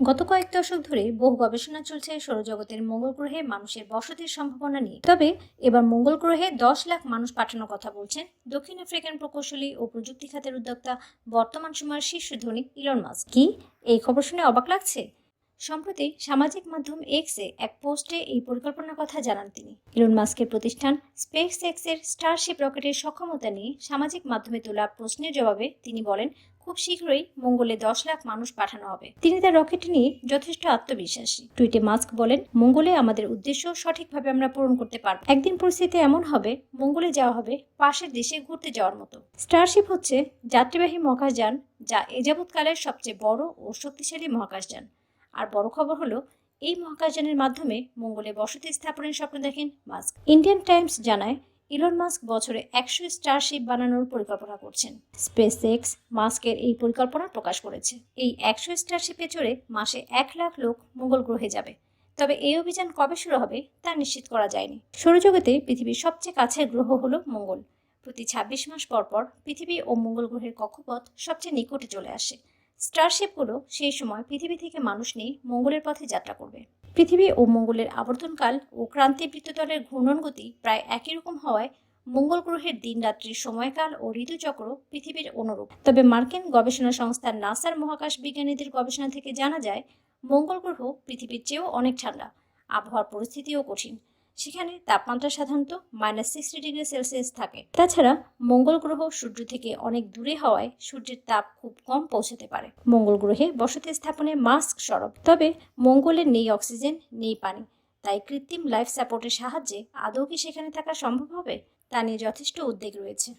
গত কয়েক দশক ধরে বহু গবেষণা চলছে সৌরজগতের মঙ্গল গ্রহে মানুষের বসতির সম্ভাবনা নিয়ে। তবে এবার মঙ্গল গ্রহে 10 লাখ মানুষ পাঠানোর কথা বলছেন দক্ষিণ আফ্রিকান প্রকৌশলী ও প্রযুক্তি খাতের উদ্যোক্তা, বর্তমান সময়ের শীর্ষ ধনী ইলন মাস্ক। কি এই খবর শুনে অবাক লাগছে? সম্প্রতি সামাজিক মাধ্যম এক্সে এক পোস্টে এই পরিকল্পনার কথা জানান তিনি। ইলন মাস্কের প্রতিষ্ঠান স্পেস এক্সের স্টারশিপ রকেটের সক্ষমতা নিয়ে সামাজিক মাধ্যমে তোলা প্রশ্নের জবাবে তিনি বলেন, খুব শীঘ্রই মঙ্গলে 10 লাখ মানুষ পাঠানো হবে। তিনি তার রকেট নিয়ে যথেষ্ট আত্মবিশ্বাসী। টুইটে মাস্ক বলেন, মঙ্গলে আমাদের উদ্দেশ্য সঠিকভাবে আমরা পূরণ করতে পারব। একদিন পরিস্থিতি এমন হবে মঙ্গলে যাওয়া হবে পাশের দেশে ঘুরতে যাওয়ার মতো। স্টারশিপ হচ্ছে যাত্রীবাহী মহাকাশযান, যা এ যাবৎকালের সবচেয়ে বড় ও শক্তিশালী মহাকাশযান। আর বড় খবর হলো, এই মহাকাশযানের মাধ্যমে মঙ্গলে বসতি স্থাপনের স্বপ্ন দেখেন মাস্ক। ইন্ডিয়ান টাইমস জানায়, ইলন মাস্ক বছরে 100 স্টারশিপ বানানোর পরিকল্পনা করছেন। স্পেস এক্স মাস্কের এই পরিকল্পনা প্রকাশ করেছে। এই 100 স্টারশিপে চড়ে মাসে 1 লাখ লোক মঙ্গল গ্রহে যাবে। তবে এই অভিযান কবে শুরু হবে তা নিশ্চিত করা যায়নি। সৌরজগতে পৃথিবীর সবচেয়ে কাছের গ্রহ হলো মঙ্গল। প্রতি 26 মাস পর পর পৃথিবী ও মঙ্গল গ্রহের কক্ষপথ সবচেয়ে নিকটে চলে আসে। স্টারশিপগুলো সেই সময় পৃথিবী থেকে মানুষ নিয়ে মঙ্গলের পথে যাত্রা করবে। পৃথিবী ও মঙ্গলের আবর্তনকাল ও ক্রান্তি বৃত্ততলের ঘূর্ণন গতি প্রায় একই রকম হওয়ায় মঙ্গল গ্রহের দিন রাত্রির সময়কাল ও ঋতুচক্র পৃথিবীর অনুরূপ। তবে মার্কিন গবেষণা সংস্থা নাসার মহাকাশ বিজ্ঞানীদের গবেষণা থেকে জানা যায়, মঙ্গল গ্রহ পৃথিবীর চেয়েও অনেক ঠান্ডা, আবহাওয়ার পরিস্থিতিও কঠিন। সেখানে তাপমাত্রা সাধারণত -60°C থাকে। তাছাড়া মঙ্গল গ্রহ সূর্য থেকে অনেক দূরে হওয়ায় সূর্যের তাপ খুব কম পৌঁছাতে পারে। মঙ্গল গ্রহে বসতি স্থাপনে মাস্ক সরব। তবে মঙ্গলে নেই অক্সিজেন, নেই পানি। তাই কৃত্রিম লাইফ সাপোর্টের সাহায্যে আদৌ কি সেখানে থাকা সম্ভব হবে তা নিয়ে যথেষ্ট উদ্বেগ রয়েছে।